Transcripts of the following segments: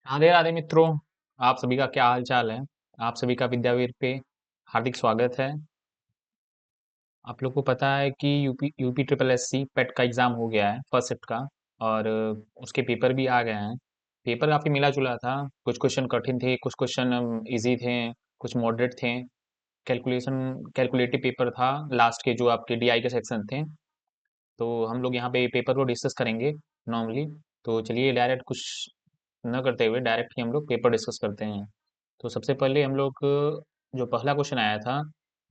राधे राधे मित्रों। आप सभी का क्या हाल चाल है। आप सभी का विद्यावीर पे हार्दिक स्वागत है। आप लोग को पता है कि UP UP triple S C PET का एग्ज़ाम हो गया है फर्स्ट शिफ्ट का। और उसके पेपर भी आ गए हैं। पेपर काफ़ी मिला जुला था। कुछ क्वेश्चन कठिन थे, कुछ क्वेश्चन इजी थे, कुछ मॉडरेट थे। कैलकुलेशन कैलकुलेटिव पेपर था। लास्ट के जो आपके डीआई के सेक्शन थे, तो हम लोग यहाँ पे पेपर को डिस्कस करेंगे नॉर्मली। तो चलिए डायरेक्ट कुछ न करते हुए डायरेक्ट ही हम लोग पेपर डिस्कस करते हैं। तो सबसे पहले हम लोग जो पहला क्वेश्चन आया था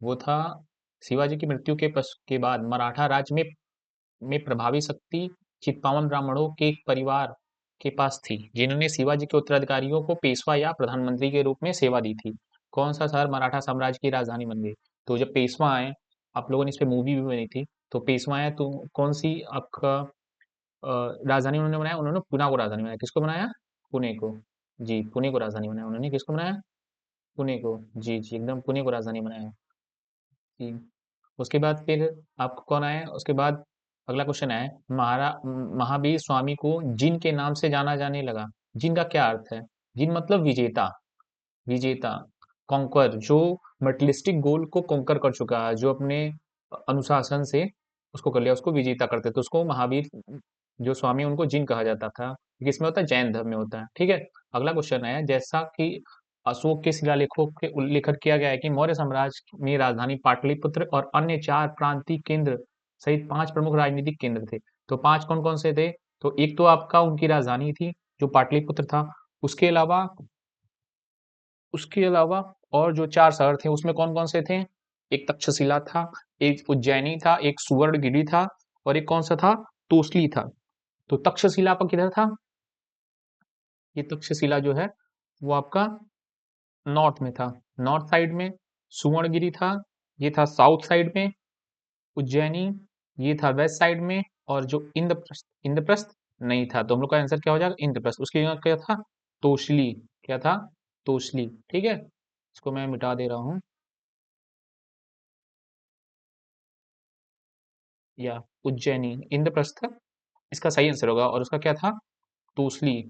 वो था, शिवाजी की मृत्यु के बाद मराठा राज्य में प्रभावी शक्ति चित्पावन ब्राह्मणों के एक परिवार के पास थी, जिन्होंने शिवाजी के उत्तराधिकारियों को पेशवा या प्रधानमंत्री के रूप में सेवा दी थी। कौन सा शहर मराठा साम्राज्य की राजधानी बन गई? तो जब पेशवा आए, आप लोगों ने इस पे मूवी भी बनी थी। तो पेशवा आए तो कौन सी आपका राजधानी उन्होंने बनाया? उन्होंने पुणे को राजधानी बनाया। किसको बनाया? पुणे को। जी, पुणे को राजधानी बनाया। उन्होंने किसको बनाया? पुणे को। जी जी, एकदम पुणे को राजधानी बनाया। जी। उसके बाद फिर आपको कौन आया? उसके बाद अगला क्वेश्चन है, महावीर स्वामी को जिन के नाम से जाना जाने लगा। जिन का क्या अर्थ है? जिन मतलब विजेता। विजेता, कॉन्कर, जो मटेरियलिस्टिक गोल को कॉन्कर कर चुका है, जो अपने अनुशासन से उसको कर लिया, उसको विजेता करते थे। उसको महावीर जो स्वामी उनको जिन कहा जाता था। किसमें होता है? जैन धर्म में होता है। ठीक है। अगला क्वेश्चन है, जैसा कि अशोक के शिलालेखों के उल्लेखित किया गया है कि मौर्य साम्राज्य में राजधानी पाटलिपुत्र और अन्य चार प्रांतीय केंद्र सहित पांच प्रमुख राजनीतिक केंद्र थे। तो पांच कौन कौन से थे? तो एक तो आपका उनकी राजधानी थी जो पाटलिपुत्र था। उसके अलावा उसके अलावा और जो चार शहर थे उसमें कौन कौन से थे? एक तक्षशिला था, एक उज्जैनी था, एक सुवर्णगिरी था, और एक कौन सा था? तोसली था। तो तक्षशिला आपका किधर था? ये तक्षशिला जो है वो आपका नॉर्थ में था, नॉर्थ साइड में। सुवर्णगिरी था, ये था साउथ साइड में। उज्जैनी, ये था वेस्ट साइड में। और जो इंद्रप्रस्थ, इंद्रप्रस्थ नहीं था। तो हम लोग का आंसर क्या हो जाएगा? इंद्रप्रस्थ। उसकी जगह क्या था? तोशली। क्या था? तोशली। ठीक है। इसको मैं मिटा दे रहा हूँ। या उज्जैनी, इंद्रप्रस्थ इसका सही आंसर होगा। और उसका क्या था? तोसली।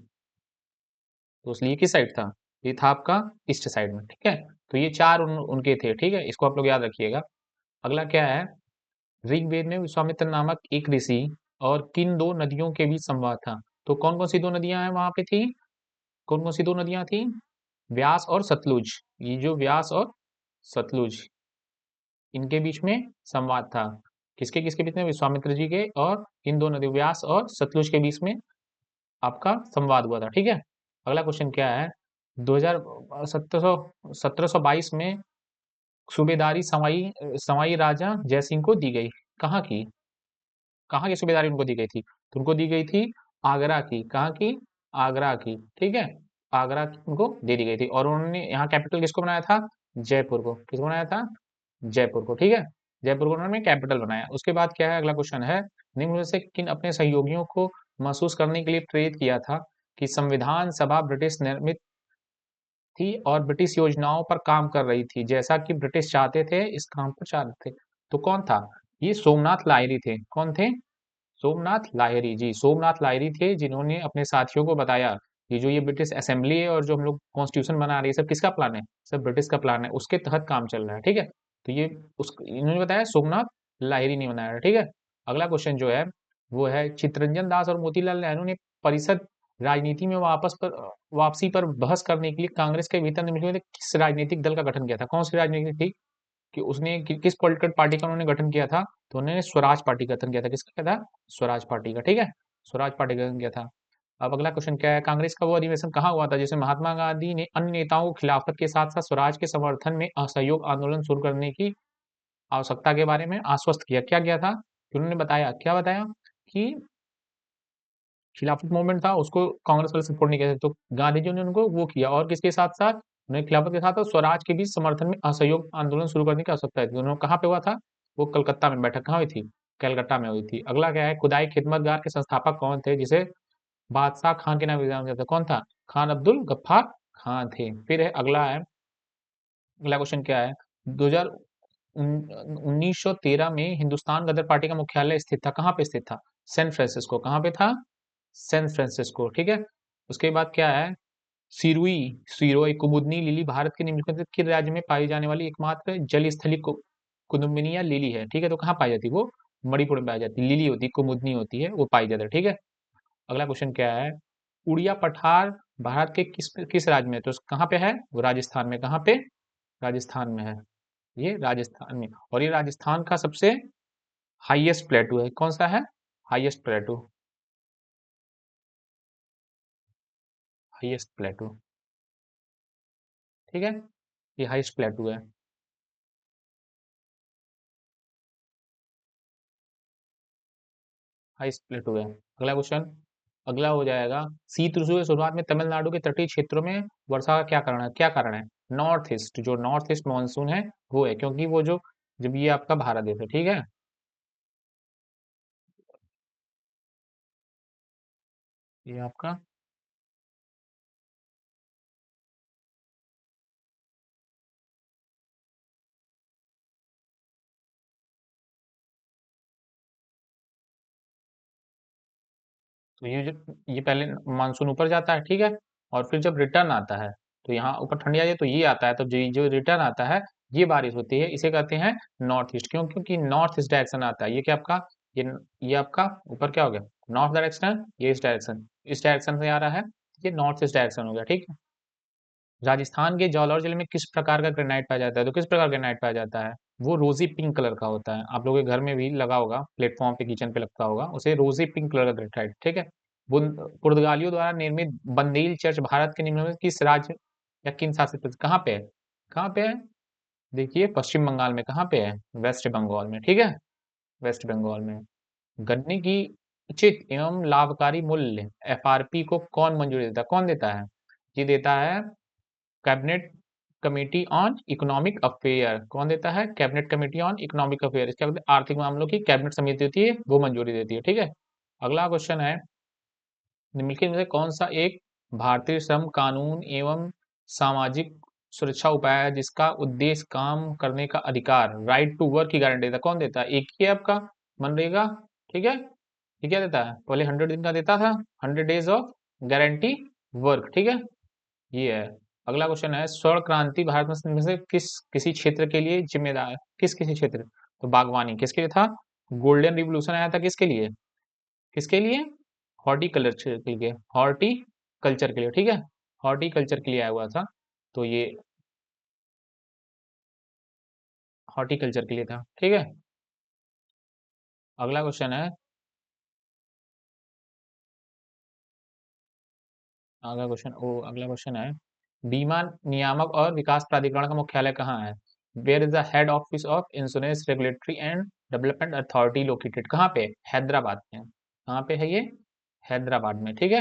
तोसली ये किस साइड था? ये था आपका ईस्ट साइड में। ठीक है। तो ये चार उनके थे। ठीक है, इसको आप लोग याद रखिएगा। अगला क्या है? ऋग्वेद में विश्वामित्र नामक एक ऋषि और किन दो नदियों के बीच संवाद था? तो कौन कौन सी दो नदियां हैं वहां पे थी? कौन कौन सी दो नदियां थी? व्यास और सतलुज। ये जो व्यास और सतलुज, इनके बीच में संवाद था। किसके किसके बीच में? विश्वामित्र जी के और इन दो नदी व्यास और सतलुज के बीच में आपका संवाद हुआ था। ठीक है। अगला क्वेश्चन क्या है? 2000 1722 में सूबेदारी सवाई राजा जयसिंह को दी गई। कहाँ की? कहाँ की सूबेदारी उनको दी गई थी? तो उनको दी गई थी आगरा की। कहाँ की? आगरा की। ठीक है। आगरा की उनको दे दी गई थी। और उन्होंने यहाँ कैपिटल किसको बनाया था? जयपुर को। किसको बनाया था? जयपुर को। ठीक है। जयपुर को उन्होंने कैपिटल बनाया। उसके बाद क्या है? अगला क्वेश्चन है, निम्न में से किन अपने सहयोगियों को महसूस करने के लिए प्रेरित किया था कि संविधान सभा ब्रिटिश निर्मित थी और ब्रिटिश योजनाओं पर काम कर रही थी, जैसा कि ब्रिटिश चाहते थे, इस काम पर चाहते थे। तो कौन था? ये सोमनाथ लाहिरी थे। कौन थे? सोमनाथ लाहिरी। जी, सोमनाथ लाहिरी थे, जिन्होंने अपने साथियों को बताया ये जो ये ब्रिटिश असेंबली है और जो हम लोग कॉन्स्टिट्यूशन बना रहे हैं, सब किसका प्लान है? सब ब्रिटिश का प्लान है, उसके तहत काम चल रहा है। ठीक है। तो ये उस इन्होंने बताया, सोमनाथ लाहिरी ने बनाया। ठीक है। अगला क्वेश्चन जो है वो है, चित्तरंजन दास और मोतीलाल नेहरू ने परिषद राजनीति में वापसी पर बहस करने के लिए कांग्रेस के भीतर निम्नलिखित में से किस राजनीतिक दल का गठन किया था? कौन सी राजनीति थी कि उसने किस पॉलिटिकल पार्टी का उन्होंने गठन किया था? तो उन्होंने स्वराज पार्टी का गठन किया था। किसका किया था? स्वराज पार्टी का। ठीक है। स्वराज पार्टी का गठन किया था। अब अगला क्वेश्चन क्या है? कांग्रेस का वो अधिवेशन कहाँ हुआ था जिसमें महात्मा गांधी ने अन्य नेताओं को खिलाफत के साथ साथ स्वराज के समर्थन में असहयोग आंदोलन शुरू करने की आवश्यकता के बारे में आश्वस्त किया? क्या किया था कि उन्होंने बताया? क्या बताया? कि खिलाफत मूवमेंट था, उसको कांग्रेस वाले सपोर्ट नहीं करते, तो गांधी जी ने उनको वो किया। और किसके साथ साथ? उन्हें खिलाफत के साथ साथ स्वराज के बीच समर्थन में असहयोग आंदोलन शुरू करने की आवश्यकता थी। उन्होंने कहाँ पे हुआ था? वो कलकत्ता में बैठक कहाँ हुई थी? कलकत्ता में हुई थी। अगला क्या है? खुदाई खिदमतगार के संस्थापक कौन थे जिसे बादशाह खान के नाम से जाना जाता है? कौन था? खान अब्दुल गफ्फार खान थे। फिर है अगला है, अगला क्वेश्चन क्या है? 1913 में हिंदुस्तान गदर पार्टी का मुख्यालय स्थित था। कहाँ पे स्थित था? San Francisco. कहाँ पे था? San Francisco. ठीक है। उसके बाद क्या है? सिरुई, सिरोई, कुमुदनी लिली भारत के निम्नलिखित किस राज्य में पाई जाने वाली एकमात्र जल स्थली कुदुम्बिनी या लिली है? ठीक है, तो कहाँ पाई जाती है वो? मणिपुर में पाई जाती है। लिली होती है, कुमुदनी होती है, वो पाई जाती है। ठीक है। अगला क्वेश्चन क्या है? उड़िया पठार भारत के किस किस राज्य में है? तो कहाँ पे है? वो राजस्थान में। कहाँ पे? राजस्थान में है। ये राजस्थान में, और ये राजस्थान का सबसे हाईएस्ट प्लेटू है। कौन सा है? हाईएस्ट प्लेटू। हाईएस्ट प्लेटू। ठीक है, ये हाईएस्ट प्लेटू है। हाईएस्ट प्लेटू है। अगला क्वेश्चन, अगला हो जाएगा, शीत ऋतु की शुरुआत में तमिलनाडु के तटीय क्षेत्रों में वर्षा का क्या कारण है? क्या कारण है? नॉर्थ ईस्ट, जो नॉर्थ ईस्ट मानसून है वो है, क्योंकि वो जो, जब ये आपका भारत देश है। ठीक है। ये आपका, तो ये पहले मानसून ऊपर जाता है। ठीक है। और फिर जब रिटर्न आता है, तो यहाँ ऊपर ठंडी आ जाए तो ये आता है, तो जो जो रिटर्न आता है, ये बारिश होती है, इसे कहते हैं नॉर्थ ईस्ट। क्यों? क्योंकि नॉर्थ ईस्ट डायरेक्शन आता है। ये क्या आपका, ये ये आपका ऊपर क्या हो गया? North direction. ये इस डायरेक्शन से आ रहा है, ये नॉर्थ ईस्ट डायरेक्शन हो गया। ठीक है। राजस्थान के जालौर जिले में किस प्रकार का ग्रेनाइट पाया जाता है? तो किस प्रकार का ग्रेनाइट पाया जाता है? वो रोजी पिंक कलर का होता है। आप लोगों के घर में भी लगा होगा, प्लेटफॉर्म पे, किचन पे लगता होगा, उसे रोजी पिंक कलर का ग्रेनाइट। ठीक है। पुर्तगालियों द्वारा निर्मित बंदेल चर्च भारत के निम्न में किस राज्य या किन शासित प्रदेश, कहाँ पे है? कहाँ पे है? देखिए, पश्चिम बंगाल में। कहाँ पे है? वेस्ट बंगाल में। ठीक है, वेस्ट बंगाल में। गन्ने की उचित एवं लाभकारी मूल्य एफआरपी को कौन मंजूरी देता है? कौन देता है? ये देता है cabinet committee on economic affair. कौन देता है? Cabinet committee on economic affair. इसके बोलते हैं आर्थिक मामलों की कैबिनेट समिति होती है, वो मंजूरी देती है। ठीक है। अगला क्वेश्चन है, निम्नलिखित में से कौन सा एक भारतीय श्रम कानून एवं सामाजिक सुरक्षा उपाय है जिसका उद्देश्य काम करने का अधिकार, राइट टू वर्क की गारंटी देता है? कौन देता है? एक ही है आपका, मनरेगा। ठीक है। ये क्या देता है? पहले 100 दिन का देता था, 100 डेज ऑफ गारंटी वर्क। ठीक है, ये है। अगला क्वेश्चन है, स्वर्ण क्रांति भारत में से किसी क्षेत्र के लिए जिम्मेदार है? किसी क्षेत्र? तो बागवानी किसके लिए था? गोल्डन रिवोल्यूशन आया था किसके लिए? किसके लिए? हॉर्टिकल्चर के लिए। हॉर्टिकल्चर के लिए। ठीक है, हॉर्टिकल्चर के लिए आया हुआ था। तो ये हॉर्टिकल्चर के लिए था। ठीक है। अगला क्वेश्चन है, अगला क्वेश्चन है, बीमा नियामक और विकास प्राधिकरण का मुख्यालय कहाँ है? Where is the head office of insurance regulatory and development authority located? कहाँ पे? हैदराबाद में। कहाँ पे है ये? हैदराबाद में। ठीक है,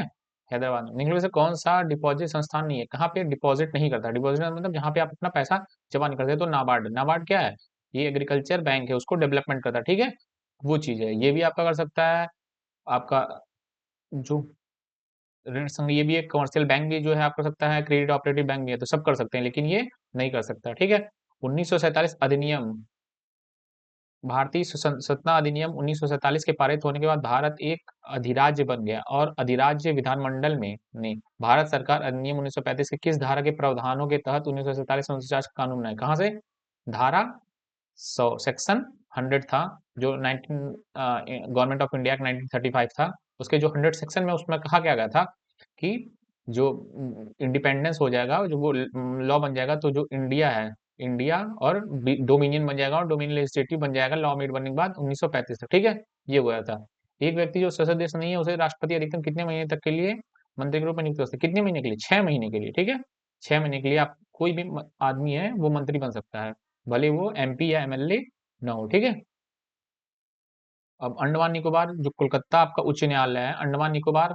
हैदराबाद में। निम्नलिखित में से कौन सा डिपॉजिट संस्थान नहीं है? कहाँ पे डिपॉजिट नहीं करता? डिपॉजिट मतलब जहाँ पे आप अपना पैसा जमा नहीं करते। तो नाबार्ड। नाबार्ड क्या है? ये एग्रीकल्चर बैंक है, उसको डेवलपमेंट करता है। ठीक है, वो चीज है। ये भी आपका कर सकता है, आपका जो ऋण संघ, ये भी एक कमर्शियल बैंक भी जो है आप कर सकता है, क्रेडिट ऑपरेटिव बैंक भी है, तो सब कर सकते हैं, लेकिन ये नहीं कर सकता। ठीक है। 1947 अधिनियम, भारतीय स्वतंत्रता अधिनियम 1947 के पारित होने के बाद भारत एक अधिराज्य बन गया, और अधिराज्य विधानमंडल में ने भारत सरकार अधिनियम 1935 के किस धारा के प्रावधानों के तहत 1947 में 49 कानून बनाए? कहाँ से? धारा 100, सेक्शन 100 था, जो 19 गवर्नमेंट ऑफ इंडिया का 1935 था। उसके जो 100 सेक्शन में, उसमें कहा क्या गया था कि जो इंडिपेंडेंस हो जाएगा, जो वो लॉ बन जाएगा, तो जो इंडिया है, इंडिया और डोमिनियन बन जाएगा, और डोमिनियन लेजिस्लेटिव बन जाएगा लॉ मेड बनने के बाद 1935 तक। ठीक है, ये हुआ था। एक व्यक्ति जो सदस्य नहीं है, उसे राष्ट्रपति अधिकतम कितने महीने तक के लिए मंत्री के रूप में नियुक्त कर सकते हैं? कितने महीने के लिए? 6 महीने के लिए। ठीक है, 6 महीने के लिए आप, कोई भी आदमी है वो मंत्री बन सकता है, भले वो एमपी या एमएलए ना हो। ठीक है। अब अंडमान निकोबार, जो कोलकाता आपका उच्च न्यायालय है, अंडमान निकोबार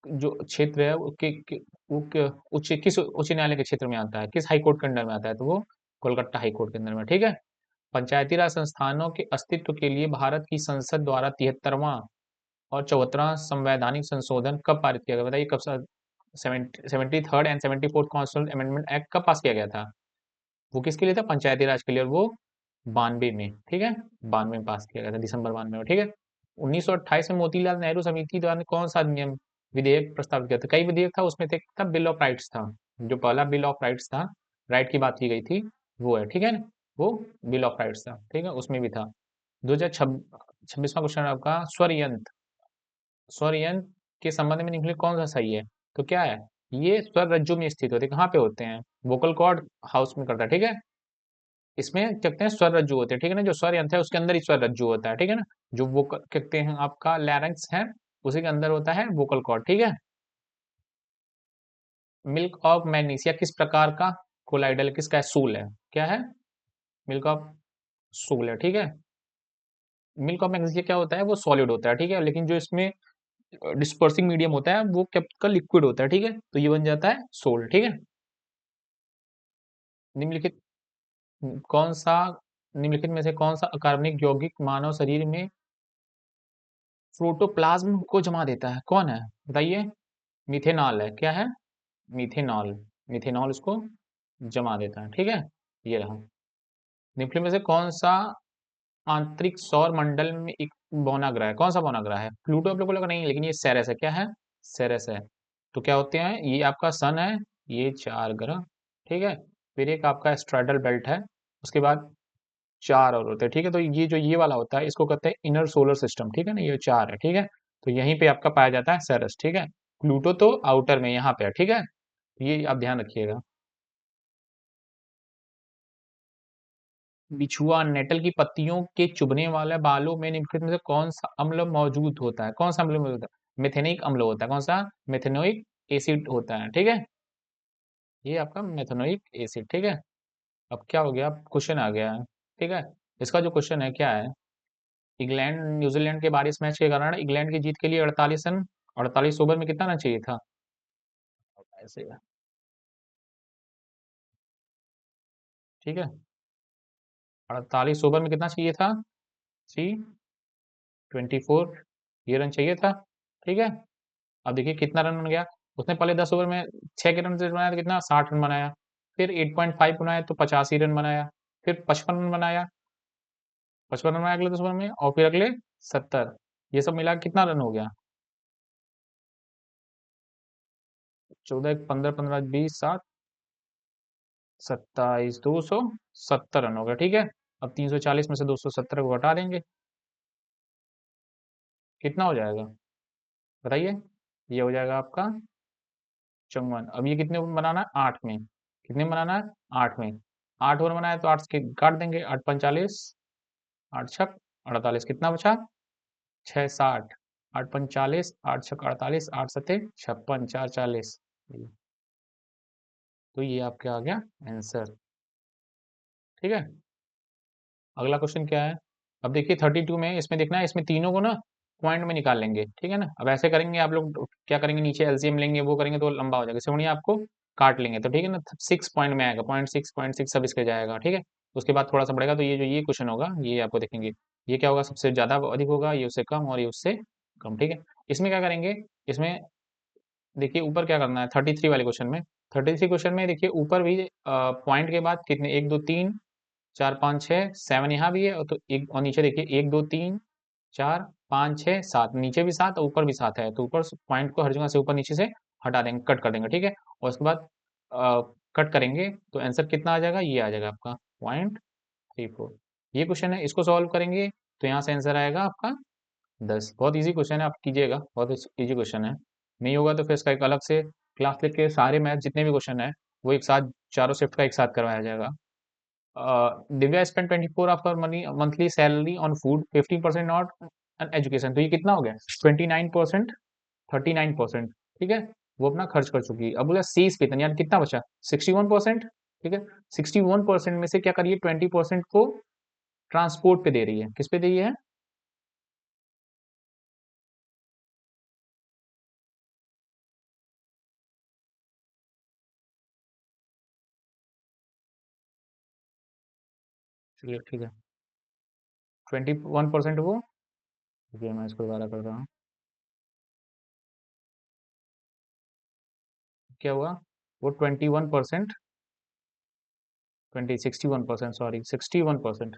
जो क्षेत्र है, उच्च किस उच्च न्यायालय के क्षेत्र में आता है? किस हाई कोर्ट के अंडर में आता है? तो वो कोलकाता हाई कोर्ट के अंदर में। ठीक है। पंचायती राज संस्थानों के अस्तित्व के लिए भारत की संसद द्वारा 73वां और 74वां संवैधानिक संशोधन कब पारित किया गया? बताइए कब? 73rd and 74th constitution amendment act कब पास किया गया था? वो किसके लिए था? पंचायती राज के लिए, और वो 92 में। ठीक है, 92 में पास किया गया था, दिसंबर 92 में। ठीक है। 1928 में मोतीलाल नेहरू समिति द्वारा कौन सा अधिनियम विधेयक प्रस्तावित किया था। कई विधेयक था, उसमें से एक था बिल ऑफ राइट्स था। जो पहला बिल ऑफ राइट्स था, राइट की बात की गई थी, वो है, ठीक है ना? वो बिल ऑफ राइट्स था, ठीक है, उसमें भी था। 2026वां क्वेश्चन आपका, स्वर यंत्र। स्वर यंत्र के संबंध में निम्नलिखित कौन सा सही है? तो क्या है? ये स्वर रज्जु में स्थित होते हैं। कहाँ पे होते हैं? वोकल कॉर्ड हाउस में करता है, ठीक है। इसमें क्या कहते हैं, स्वर रज्जु होते हैं, ठीक है ना। जो स्वर यंत्र है उसके अंदर ही स्वर रज्जु होता है, ठीक है ना। जो वो कहते हैं आपका लैरिंक्स है, उसी के अंदर होता है वोकल कॉर्ड, ठीक है। मिल्क ऑफ मैग्नीसिया किस प्रकार का कोलाइडल, किसका है? सूल है। क्या है? मिल्क ऑफ सूल है, ठीक है। मिल्क ऑफ मैग्नीसिया क्या होता है? वो सॉलिड होता है, ठीक है, लेकिन जो इसमें डिस्पर्सिंग मीडियम होता है वो क्या का लिक्विड होता है, ठीक है, तो ये बन जाता है सोल, ठीक है। निम्नलिखित कौन सा निम्नलिखित में से कौन सा अकार्बनिक यौगिक मानव शरीर में प्रोटोप्लाज्म को जमा देता है? कौन है बताइए? मिथेनॉल है। क्या है? मिथेनॉल। मिथेनॉल इसको जमा देता है, ठीक है। ये रहा। निम्नलिखित में से कौन सा आंतरिक सौर मंडल में एक बौना ग्रह है? कौन सा बौना ग्रह है? प्लूटो आप लोगों को लगा नहीं, लेकिन ये सेरेस है। क्या है? सेरेस है। तो क्या होते हैं, ये आपका सन है, ये 4 ग्रह, ठीक है। फिर एक आपका एस्ट्रैडल बेल्ट है, उसके बाद 4 और होते हैं, ठीक है। तो ये जो ये वाला होता है इसको कहते हैं इनर सोलर सिस्टम, ठीक है ना। ये 4 है, ठीक है। तो यहीं पे आपका पाया जाता है सेरेस, ठीक है। प्लूटो तो आउटर में यहाँ पे है, ठीक है। ये आप ध्यान रखिएगा। बिछुआ नेटल की पत्तियों के चुभने वाले बालों में निम्नलिखित में से कौन सा अम्ल मौजूद होता है? कौन सा अम्ल मौजूद होता है? मेथेनिक अम्ल होता है। कौन सा? मेथेनोइक एसिड होता है, ठीक है। ये आपका मेथेनोइक एसिड, ठीक है। अब क्या हो गया? अब क्वेश्चन आ गया है, ठीक है। इसका जो क्वेश्चन है क्या है? इंग्लैंड न्यूजीलैंड के बारिश मैच के कारण इंग्लैंड की जीत के लिए 48 ओवर में कितना रन चाहिए था? ऐसे, ठीक है। 48 ओवर में कितना चाहिए था? 324 ये रन चाहिए था, ठीक है। अब देखिए कितना रन बन गया। उसने पहले 10 ओवर में 6 के रन से बनाया तो कितना 60 रन बनाया। फिर 8.5 बनाया तो 85 रन बनाया। फिर 55 रन बनाया, 55 रन बनाया अगले 10 ओवर में, और फिर अगले 70। ये सब मिला के कितना रन हो गया? 14 15 15 20 7 27 270 रन हो गया, ठीक है। अब 340 में से 270 को हटा देंगे, कितना हो जाएगा बताइए? ये हो जाएगा आपका 54। अब ये कितने ओवर बनाना है? 8 में। कितने में बनाना है? 8 में। 8 ओवर बनाया तो 8 के काट देंगे, 8 45, 8 छक 48, कितना बचा? 6 60, 8 45, 8 छक 48, 8 सत्ते 56, 4 40। तो ये आपके आ गया आंसर, ठीक है। अगला क्वेश्चन क्या है? अब देखिए 32 में इसमें देखना है, इसमें तीनों को ना पॉइंट में निकाल लेंगे, ठीक है ना। अब ऐसे करेंगे आप लोग, क्या करेंगे, नीचे एलसीएम लेंगे, वो करेंगे तो लंबा हो जाएगा, सिमरिया आपको काट लेंगे तो, ठीक है ना। 6 पॉइंट में आएगा, पॉइंट 6 सब इसके जाएगा, ठीक है। उसके बाद थोड़ा सा बढ़ेगा तो ये जो ये क्वेश्चन होगा ये आपको देखेंगे, ये क्या होगा, सबसे ज्यादा अधिक होगा, ये उससे कम और ये उससे कम, ठीक है। इसमें क्या करेंगे, इसमें देखिए ऊपर क्या करना है 33 वाले क्वेश्चन में। 33 क्वेश्चन में देखिए ऊपर भी पॉइंट के बाद कितने, 1 2 3 4 5 6 7 यहाँ भी है, और तो एक और नीचे देखिए 1 2 3 4 5 6 7, नीचे भी 7 और ऊपर भी 7 है, तो ऊपर पॉइंट को हर जगह से ऊपर नीचे से हटा देंगे, कट कर देंगे, ठीक है। और उसके बाद कट करेंगे तो आंसर कितना आ जाएगा, ये आ जाएगा आपका 0.34। ये क्वेश्चन है, इसको सॉल्व करेंगे तो यहाँ से आंसर आएगा आपका 10। बहुत इजी क्वेश्चन है, आप कीजिएगा, बहुत इजी क्वेश्चन है। नहीं होगा तो फिर इसका एक अलग से क्लास लेके सारे मैथ जितने भी क्वेश्चन है वो एक साथ, चारों शिफ्ट का एक साथ करवाया जाएगा। Divya spend 24 of her money monthly salary on food, 15% not an education, तो ये कितना हो गया? 29%, 39%, ठीक है। वो अपना खर्च कर चुकी है। अब बोला सी कितना, यानी कितना बचा? 61%, ठीक है। 61% में से क्या करिए, 20% को ट्रांसपोर्ट पे दे रही है। किस पे दे रही है? चलिए ठीक है, 21% वो, देखिए मैं इसको दोबारा कर रहा हूँ, क्या हुआ? वो 21%, 61%, सॉरी 61%।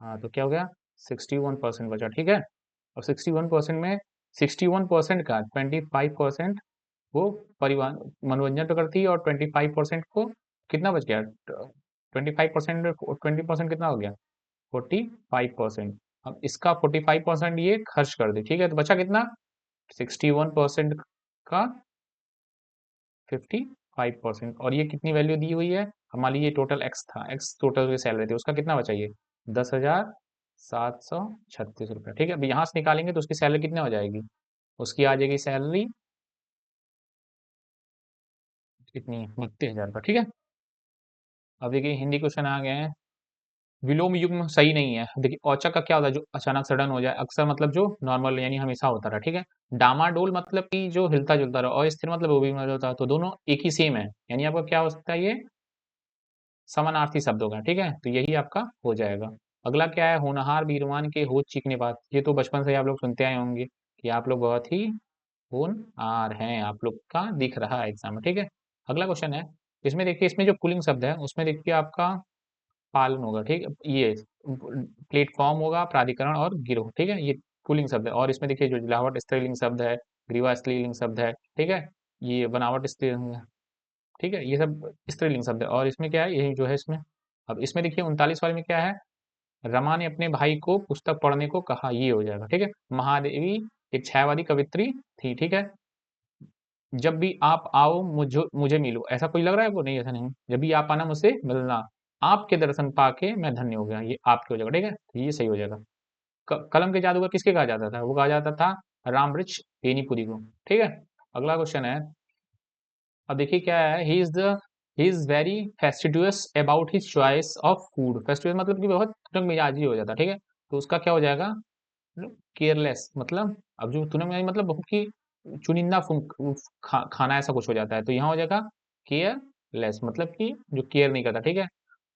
हाँ, तो क्या हो गया, 61% बचा, ठीक है। और 61% में 61% का 25% वो परिवहन मनोरंजन तो करती है, और 25% को कितना बच गया, 25% 20% कितना हो गया, 45%। अब इसका 45% ये खर्च कर दे, ठीक है, तो बचा कितना, 61% का 55%। और ये कितनी वैल्यू दी हुई है, हमारी ये टोटल एक्स था, एक्स टोटल की सैलरी थी, उसका कितना बचा ये, 10,736 रुपये, ठीक है। अब यहाँ से निकालेंगे तो उसकी सैलरी कितनी हो जाएगी, उसकी आ जाएगी सैलरी कितनी, 32,000 रुपये, ठीक है। अब देखिए हिंदी क्वेश्चन आ गए हैं। विलोम युग्म सही नहीं है, देखिए औचक का क्या होता है, जो अचानक सडन हो जाए, अक्सर मतलब जो नॉर्मल यानी हमेशा होता रहा, ठीक है। डामाडोल मतलब कि जो हिलता जुलता रहा, और स्थिर मतलब वो भी मतलब होता है, तो दोनों एक ही सेम है, यानी आपका क्या हो सकता है, ये समानार्थी शब्द होगा, ठीक है, तो यही आपका हो जाएगा। अगला क्या है, होनहार वीरवान के होश चीखने बात, ये तो बचपन से ही आप लोग सुनते आए होंगे कि आप लोग बहुत ही होनहार हैं, आप लोग का दिख रहा है एग्जाम में, ठीक है। अगला क्वेश्चन है, इसमें देखिए, इसमें जो पुल्लिंग शब्द है उसमें देखिए आपका पालन होगा, ठीक है, ये प्लेटफॉर्म होगा, प्राधिकरण और गिरोह, ठीक है, ये पुल्लिंग शब्द है। और इसमें देखिए जो जिलावट स्त्रीलिंग शब्द है, ग्रीवा स्त्रीलिंग शब्द है, ठीक है, ये बनावट स्त्रीलिंग, ठीक है, ये सब स्त्रीलिंग शब्द है। और इसमें क्या है, यही जो है इसमें, अब इसमें देखिए 39 वाले में क्या है, रमा ने अपने भाई को पुस्तक पढ़ने को कहा, ये हो जाएगा, ठीक है। महादेवी एक छायावादी कवित्री थी, ठीक है। जब भी आप आओ मुझे मुझे मिलो, ऐसा कोई लग रहा है आपको, नहीं ऐसा नहीं, जब भी आप आना मुझसे मिलना, आपके दर्शन पाके मैं धन्य हो गया, ये आपके हो जाएगा, ठीक है, तो ये सही हो जाएगा। कलम के जादूगर किसके कहा जाता था, वो कहा जाता था रामवृक्ष बेनीपुरी को, ठीक है। अगला क्वेश्चन है, अब देखिए क्या है, he is very fastidious about his choice of food, fastidious मतलब कि बहुत तंग मिजाजी हो जाता है, ठीक है, तो उसका क्या हो जाएगा, केयरलेस मतलब, अब जो तूने में मतलब बहुत की चुनिंदा खाना ऐसा कुछ हो जाता है, तो यहाँ हो जाएगा केयरलेस मतलब कि जो केयर नहीं करता, ठीक है।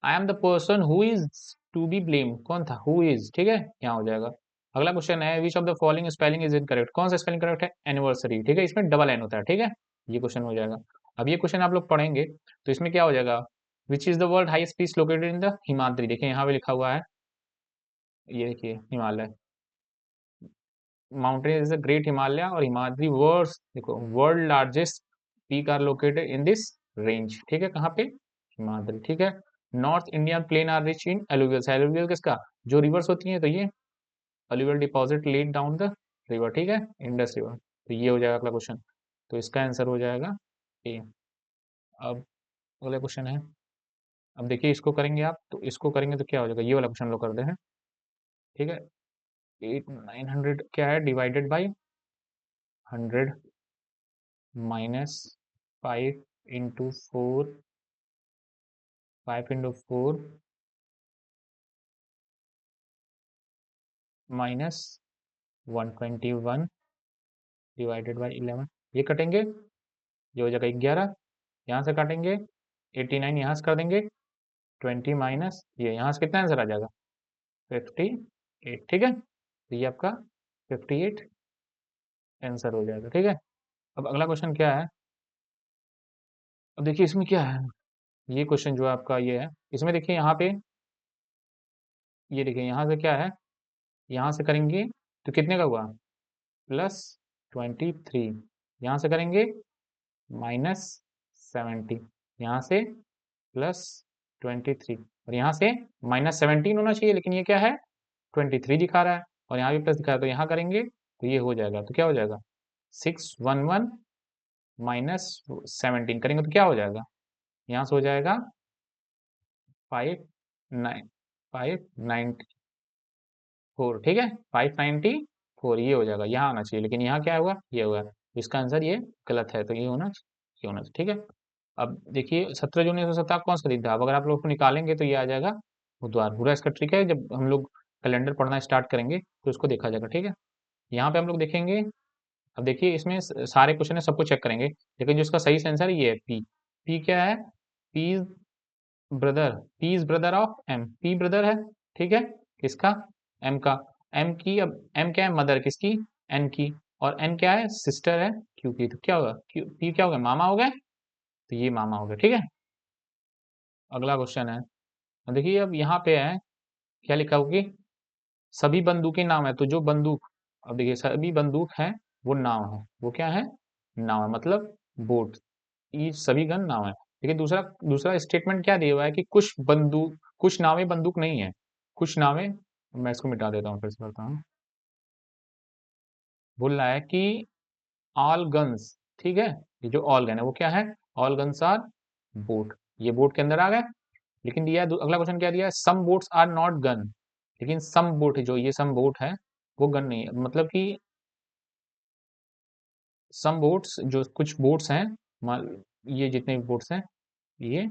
I am the person who is to be blame, कौन था, हु इज, ठीक है, यहाँ हो जाएगा। अगला क्वेश्चन है, which of the following spelling is incorrect, कौन सा स्पेलिंग करेक्ट है, एनिवर्सरी, ठीक है, इसमें डबल एन होता है, ठीक है, ये क्वेश्चन हो जाएगा। अब ये क्वेश्चन आप लोग पढ़ेंगे तो इसमें क्या हो जाएगा, which is the world highest peak located in the Himadri, देखिए यहाँ पे लिखा हुआ है, ये देखिए Himalaya, mountain is the great Himalaya, और हिमाद्री वर्ल्ड, देखो world largest peak are located in this range, ठीक है, कहाँ पे, हिमाद्री, ठीक है। North Indian plain are rich in alluvial, alluvial किसका, जो रिवर्स होती हैं, तो ये alluvial deposit laid down the river, ठीक है, इंडस रिवर, तो ये हो जाएगा अगला क्वेश्चन, तो इसका आंसर हो जाएगा ए। अब अगला क्वेश्चन है, अब देखिए इसको करेंगे आप, तो इसको करेंगे तो क्या हो जाएगा, ये वाला क्वेश्चन लोग करते हैं, ठीक है। 8 900 क्या है, divided by 100 minus 5 into 4, 5 into 4 minus 121 divided by 11, ये कटेंगे, ये हो जाएगा 11, यहाँ से काटेंगे 89, यहाँ से कर देंगे 20 माइनस ये, यहाँ से कितना आंसर आ जाएगा, 58, ठीक है, तो ये आपका 58 आंसर हो जाएगा, ठीक है। अब अगला क्वेश्चन क्या है, अब देखिए इसमें क्या है, ये क्वेश्चन जो है आपका ये है, इसमें देखिए यहाँ पे, ये देखिए यहाँ से क्या है, यहाँ से करेंगे तो कितने का हुआ, +23, यहाँ से करेंगे -70, यहाँ से +23, और यहाँ से -17 होना चाहिए, लेकिन ये क्या है, 23 दिखा रहा है, और यहाँ भी प्लस दिखा रहा है, तो यहाँ करेंगे तो ये हो जाएगा, तो क्या हो जाएगा, 611 -17 करेंगे तो क्या हो जाएगा, यहाँ से हो जाएगा 594, ठीक है, 594, ये हो जाएगा, यहाँ आना चाहिए, लेकिन यहाँ क्या हुआ, ये हुआ, तो इसका आंसर ये गलत है, तो ये होना चाहिए, ठीक है। अब देखिए 17 जून 1970 कौन सा दिन था, अब अगर आप लोग को निकालेंगे तो ये आ जाएगा बुधवार, पूरा इसका ट्रिक है, जब हम लोग कैलेंडर पढ़ना स्टार्ट करेंगे तो इसको देखा जाएगा, ठीक है। यहाँ पे हम लोग देखेंगे, अब देखिए इसमें सारे क्वेश्चन है, सबको चेक करेंगे, लेकिन जो इसका सही आंसर है ये है पी, पी क्या है, P brother, P is brother of M, P brother है, ठीक है, किसका, एम का, एम की, अब एम क्या है, मदर किसकी, एन की, और एन क्या है, सिस्टर है क्यू की, तो क्या होगा, क्यू पी क्या हो गया, मामा हो गए, तो ये मामा हो गया, ठीक है। अगला क्वेश्चन है, अब देखिए अब यहाँ पे है, क्या लिखा होगी, सभी बंदूकें नाव है, तो जो बंदूक, अब देखिए सभी बंदूक है वो नाव है, वो क्या है, नाव है, मतलब बोट, ये सभी गन नाव है। लेकिन दूसरा दूसरा स्टेटमेंट क्या दिया हुआ है कि कुछ बंदूक, कुछ नावें बंदूक नहीं है, कुछ नावें, मैं इसको मिटा देता हूँ फिर से करता हूँ, बोल रहा है कि ऑल गन्स, ठीक है, ये जो ऑल गन है वो क्या है, ऑल गन्स आर बोट, ये बोट के अंदर आ गए। लेकिन दिया है अगला क्वेश्चन क्या दिया है, some boats are not gun, लेकिन सम बोट, जो ये सम बोट है वो गन नहीं है, मतलब कि सम बोट्स, जो कुछ बोट्स हैं, ये जितने भी बोट्स हैं, ये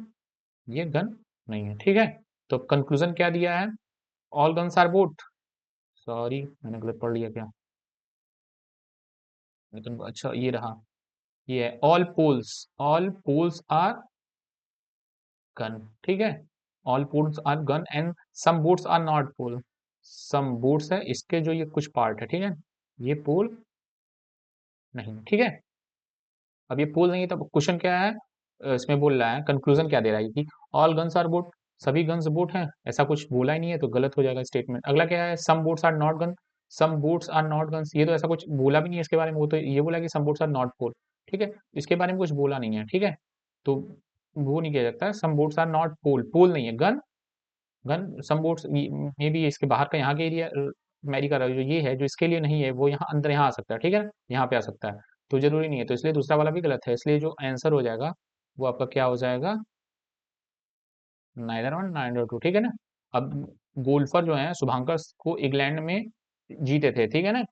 ये गन नहीं है, ठीक है। तो कंक्लूजन क्या दिया है, all guns are boat, sorry मैंने गलत पढ़ लिया क्या, लेकिन अच्छा ये रहा, ये है ऑल पोल्स आर गन, ठीक है, all poles are gun and some boats are not pole, some boats है इसके जो ये कुछ पार्ट है, ठीक है, ये पोल नहीं, ठीक है। अब ये पोल नहीं है, तब क्वेश्चन क्या है, इसमें बोल रहा है, कंक्लूजन क्या दे रहा है कि ऑल गन्स आर बोट, सभी गन्स बोट हैं, ऐसा कुछ बोला ही नहीं है, तो गलत हो जाएगा स्टेटमेंट। अगला क्या है, some boats are not gun, some boats are not guns, ये तो ऐसा कुछ बोला भी नहीं है इसके बारे में, वो तो ये बोला कि सम बोट्स आर नॉट पोल, ठीक है, इसके बारे में कुछ बोला नहीं है, ठीक है, तो वो नहीं किया जाता, some boats are not pole, pole नहीं है, gun, gun some boats may be इसके बाहर का, यहाँ के एरिया अमेरिका का जो ये है, जो इसके लिए नहीं है, वो यहाँ अंदर यहाँ आ सकता है, ठीक है, यहाँ पे आ सकता है, तो जरूरी नहीं है, तो इसलिए दूसरा वाला भी गलत है, इसलिए जो आंसर हो जाएगा वो आपका क्या हो जाएगा, नाइदर वन नाइदर टू, ठीक है ना। अब गोल्फर जो है शुभांकर को इंग्लैंड में जीते थे, ठीक है ना,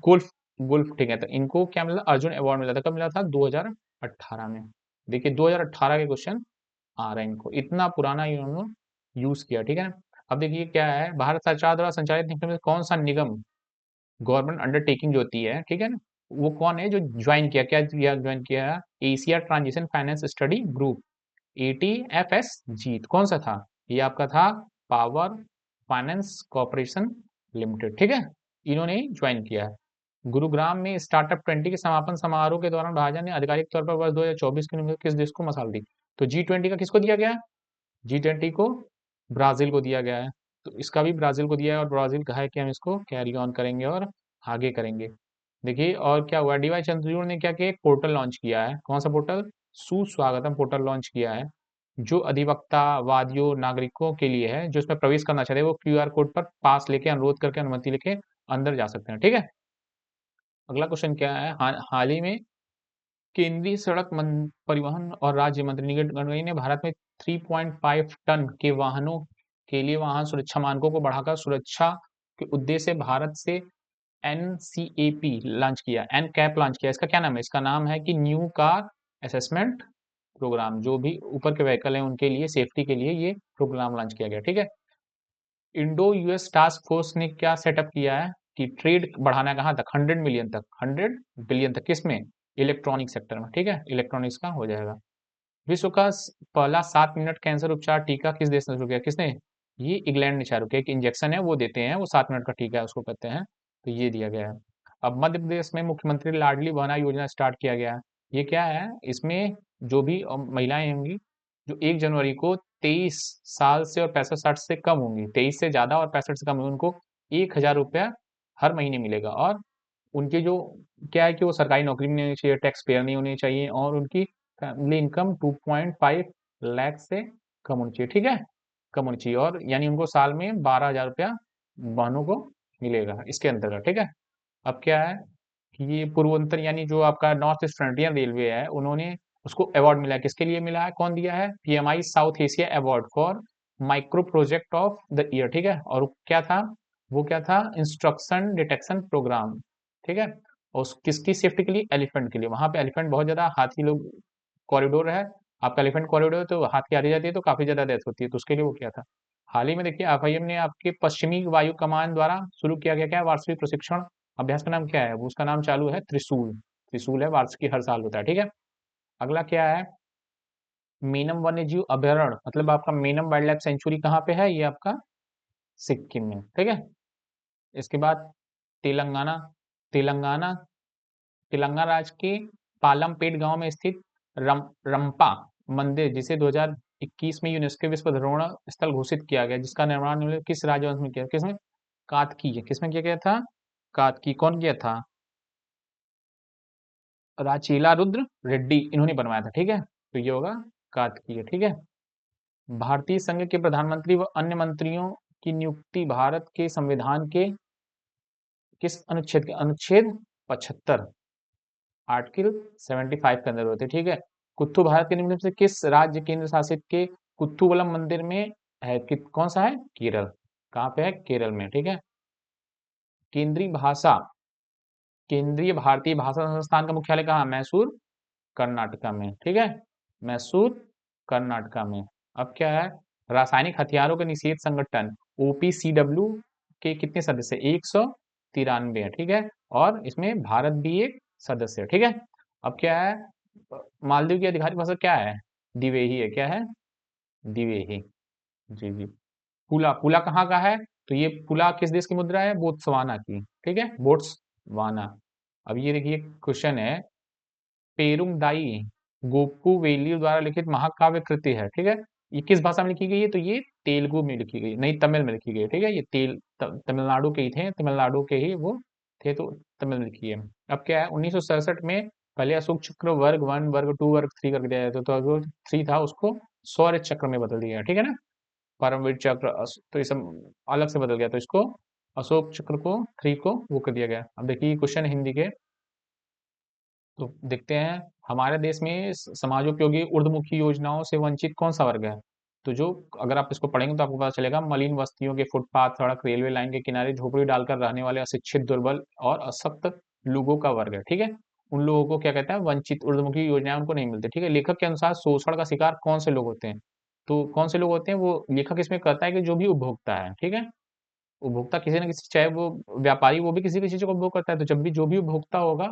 गोल्फ, गोल्फ, ठीक है, तो इनको क्या मिला, अर्जुन अवार्ड मिला था, कब मिला था, 2018 में। देखिए 2018 के क्वेश्चन आ रहे हैं, इनको इतना पुराना इन्होंने यूज किया, ठीक है ना। अब देखिए क्या है, भारत सरकार द्वारा संचालित निगम में कौन सा निगम, गवर्नमेंट अंडरटेकिंग जो होती है, ठीक है ना, वो कौन है जो ज्वाइन किया, क्या किया, ज्वाइन किया, Asia transition finance study group, ATFS जीत, कौन सा था, ये आपका था पावर फाइनेंस कॉर्पोरेशन लिमिटेड, ठीक है, इन्होंने ज्वाइन किया है। गुरुग्राम में स्टार्टअप 20 के समापन समारोह के दौरान भाजपा ने आधिकारिक तौर पर वर्ष 2024 के लिए किस देश को मसाल दी, तो G20 का किसको दिया गया है, G20 को ब्राजील को दिया गया है, तो इसका भी ब्राजील को दिया है, और ब्राजील कहा है कि हम इसको कैरी ऑन करेंगे और आगे करेंगे। देखिए और क्या हुआ, डीवाई चंद्रचूड़ ने क्या किया, एक पोर्टल लॉन्च किया है, कौन सा पोर्टल, सुस्वागतम पोर्टल लॉन्च किया है, जो अधिवक्ता, वादियों, नागरिकों के लिए है, जो इसमें प्रवेश करना चाहते हैं वो क्यूआर कोड पर पास लेके, अनुरोध करके, अनुमति लेके अंदर जा सकते हैं, ठीक है। अगला क्वेश्चन क्या है, हाल ही में केंद्रीय सड़क परिवहन और राज्य मंत्री नितिन गडकरी ने भारत में 3.5 टन के वाहनों के लिए वाहन सुरक्षा मानकों को बढ़ाकर सुरक्षा के उद्देश्य से भारत से एनसीएपी लॉन्च किया, एन कैप लॉन्च किया, इसका क्या नाम है, इसका नाम है कि न्यू कार असेसमेंट प्रोग्राम, जो भी ऊपर के व्हीकल हैं उनके लिए सेफ्टी के लिए ये प्रोग्राम लॉन्च किया गया, ठीक है। इंडो यूएस टास्क फोर्स ने क्या सेटअप किया है कि ट्रेड बढ़ाना है, कहाँ तक, 100 मिलियन तक, 100 बिलियन तक, किसमें, इलेक्ट्रॉनिक सेक्टर में, ठीक है, इलेक्ट्रॉनिक्स का हो जाएगा। विश्व का पहला 7 मिनट कैंसर उपचार टीका किस देश ने शुरू किया, किसने, ये इंग्लैंड ने चालू किया, एक इंजेक्शन है वो देते हैं, वो 7 मिनट का टीका है उसको कहते हैं, तो ये दिया गया है। अब मध्य प्रदेश में मुख्यमंत्री लाडली बहना योजना स्टार्ट किया गया है, ये क्या है, इसमें जो भी महिलाएं होंगी जो 1 जनवरी को 23 साल से और 65 साल से कम होंगी, 23 से ज्यादा और 65 से कम होंगी, उनको 1,000 रुपया हर महीने मिलेगा, और उनके जो क्या है कि वो सरकारी नौकरी में नहीं होनी चाहिए, टैक्स पेयर नहीं होनी चाहिए, और उनकी फैमिली इनकम 2.5 लाख से कम होनी चाहिए, ठीक है, कम होनी चाहिए, और यानी उनको साल में 12,000 रुपया बहनों को मिलेगा इसके अंतर्गत, ठीक है। अब क्या है कि ये पूर्वोत्तर यानी जो आपका नॉर्थ ईस्ट फ्रंटियर रेलवे है, उन्होंने उसको अवार्ड मिला है, किसके लिए मिला है, कौन दिया है, PMI south Asia award for micro project of the year, ठीक है, और क्या था, वो क्या था, इंस्ट्रक्शन डिटेक्शन प्रोग्राम, ठीक है, और किसकी सेफ्टी के लिए, एलिफेंट के लिए, वहां पे एलिफेंट बहुत ज्यादा, हाथी लोग, कॉरिडोर है आपका, एलिफेंट कॉरिडोर, तो हाथी आती जाती है तो काफी ज्यादा डेथ होती है, तो उसके लिए वो किया था। हाल ही में देखिए एफआईएम ने आपके पश्चिमी वायु कमान द्वारा शुरू किया गया क्या वार्षिक प्रशिक्षण अभ्यास का नाम क्या है, वो उसका नाम चालू है त्रिशूल, त्रिशूल है, वार्षिक हर साल होता है, ठीक है। अगला क्या है, मेनम वन्यजीव अभयारण्य, मतलब आपका मेनम वाइल्ड लाइफ सेंचुरी कहाँ पे है, ये आपका सिक्किम में, ठीक है। इसके बाद तेलंगाना, तेलंगाना, तेलंगाना राज्य के पालमपेट गांव में स्थित रंपा मंदिर, जिसे 2021 में यूनेस्को विश्व धरोहर स्थल घोषित किया गया, जिसका निर्माण किस राजवंश में किया, किसमें, कात्कीय किसमें किया गया था? कात्की कौन किया था? राचेला रुद्र रेड्डी इन्होंने बनवाया था, ठीक है, तो ये होगा कात्कीय, ठीक है। भारतीय संघ के प्रधानमंत्री व अन्य मंत्रियों की नियुक्ति भारत के संविधान के किस अनुच्छेद के? अनुच्छेद 75, आर्टिकल 75 के अंदर होते हैं, ठीक है। कुत्थू भारत के निम्न में से किस राज्य केंद्र शासित के कुत्थूवलम मंदिर में है? कौन सा है? केरल। कहाँ पे है? केरल में, ठीक है। केंद्रीय भाषा केंद्रीय भारतीय भाषा संस्थान का मुख्यालय कहाँ? मैसूर, कर्नाटका में, ठीक है। मैसूर, कर्नाटका में। अब क्या है? रासायनिक हथियारों के निषेध संगठन ओपीसीडब्ल्यू के कितने सदस्य? 193 है, ठीक है। और इसमें भारत भी एक सदस्य है, ठीक है। अब क्या है? मालदीव की आधिकारिक भाषा क्या है? दिवेही है। क्या है? दिवेही। जी जी। पुला पुला कहाँ का है? तो ये पुला किस देश की मुद्रा है? बोत्सवाना की, ठीक है, बोट्सवाना। अब ये देखिए क्वेश्चन है, पेरुंगदाई गोपू वेलियो द्वारा लिखित महाकाव्य कृति है, ठीक है। ये किस भाषा में लिखी गई है? तो ये तेलुगु में लिखी गई, नहीं तमिल में लिखी गई है, ठीक है। ये तमिलनाडु के ही थे, तमिलनाडु के ही वो थे, तो तमिल में लिखी है। अब क्या है? 1967 में पहले अशोक चक्र वर्ग 1, वर्ग 2, वर्ग 3 करके दिया जाता, तो जो 3 था उसको शौर्य चक्र में बदल दिया, ठीक है ना। परमवीर चक्र तो ये सब अलग से बदल गया, तो इसको अशोक चक्र को 3 को वो कर दिया गया। अब देखिए क्वेश्चन हिंदी के, तो देखते हैं हमारे देश में समाजोपयोगी ऊर्ध्वमुखी योजनाओं से वंचित कौन सा वर्ग है? तो जो, अगर आप इसको पढ़ेंगे तो आपको पता चलेगा, मलिन बस्तियों के फुटपाथ, सड़क, रेलवे लाइन के किनारे झोपड़ी डालकर रहने वाले अशिक्षित, दुर्बल और अशक्त लोगों का वर्ग है, ठीक है। उन लोगों को क्या कहते हैं? वंचित। ऊर्ध्वमुखी योजनाएं उनको नहीं मिलती, ठीक है। लेखक के अनुसार शोषण का शिकार कौन से लोग होते हैं? तो कौन से लोग होते हैं? वो लेखक इसमें कहता है कि जो भी उपभोक्ता है, ठीक है। उपभोक्ता किसी ना किसी, चाहे वो व्यापारी, वो भी किसी किसी चीज को उपभोग करता है, तो जब भी जो भी उपभोक्ता होगा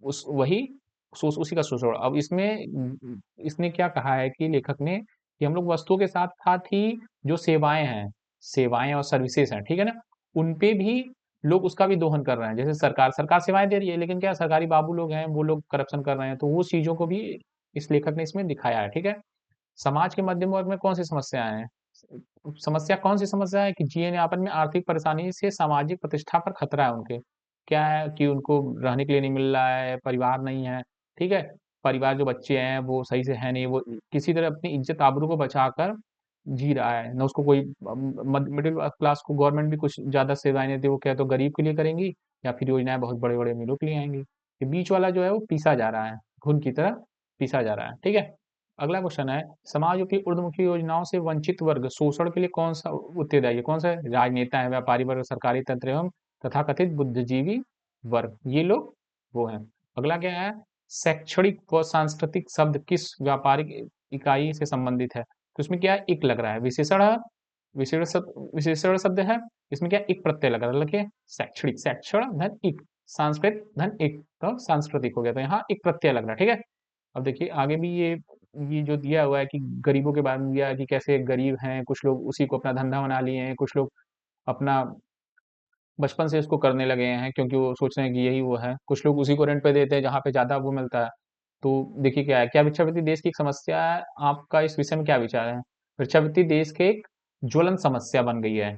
उस वही उसी का शोषण। अब इसमें इसने क्या कहा है कि लेखक ने, कि हम लोग वस्तुओं के साथ साथ ही जो सेवाएं हैं, सेवाएं और सर्विसेज हैं, ठीक है ना, उन पे भी लोग उसका भी दोहन कर रहे हैं। जैसे सरकार सरकार सेवाएं दे रही है, लेकिन क्या सरकारी बाबू लोग हैं, वो लोग करप्शन कर रहे हैं, तो वो चीजों को भी इस लेखक ने इसमें दिखाया है, ठीक है। समाज के मध्यम वर्ग में कौन सी समस्याएं हैं? समस्या कौन सी समस्या है? कि जीवन यापन में आर्थिक परेशानी से सामाजिक प्रतिष्ठा पर खतरा है उनके। क्या है? कि उनको रहने के लिए नहीं मिल रहा है, परिवार नहीं है, ठीक है। परिवार, जो बच्चे हैं वो सही से है नहीं, वो किसी तरह अपनी इज्जत आबरू को बचाकर जी रहा है ना। उसको कोई मिडिल क्लास को गवर्नमेंट भी कुछ ज्यादा सेवाएं नहीं देती, वो क्या तो गरीब के लिए करेंगी, या फिर योजनाएं बहुत बड़े बड़े अमीरों के लिए आएंगी। ये बीच वाला जो है वो पीसा जा रहा है, घुन की तरह पीसा जा रहा है, ठीक है। अगला क्वेश्चन है, समाज की ऊर्ध्वमुखी योजनाओं से वंचित वर्ग शोषण के लिए कौन सा उत्तरदायी है? कौन सा है? राजनेता है, व्यापारी वर्ग, सरकारी तंत्र एवं तथाकथित बुद्धिजीवी वर्ग, ये लोग वो हैं। अगला क्या है? शैक्षणिक व सांस्कृतिक शब्द किस व्यापारिक इकाई से संबंधित है? तो इसमें क्या है? इक लग रहा है। विशेषण शब्द है, इसमें क्या इक प्रत्यय लग रहा है, लिखिए शैक्षणिक, शैक्षण धन इक, संस्कृत धन इक, तो सांस्कृतिक हो गया, तो यहाँ इक प्रत्यय लग रहा है, ठीक है। अब देखिए आगे भी ये जो दिया हुआ है कि गरीबों के बारे में दिया है, कि कैसे गरीब हैं, कुछ लोग उसी को अपना धंधा बना लिए हैं, कुछ लोग अपना बचपन से इसको करने लगे हैं क्योंकि वो सोच रहे हैं कि यही वो है, कुछ लोग उसी को रेंट पे देते हैं जहाँ पे ज्यादा वो मिलता है। तो देखिए क्या है, क्या भिक्षावृत्ति देश की एक समस्या है? आपका इस विषय में क्या विचार है? भिक्षावृत्ति देश के एक ज्वलन समस्या बन गई है,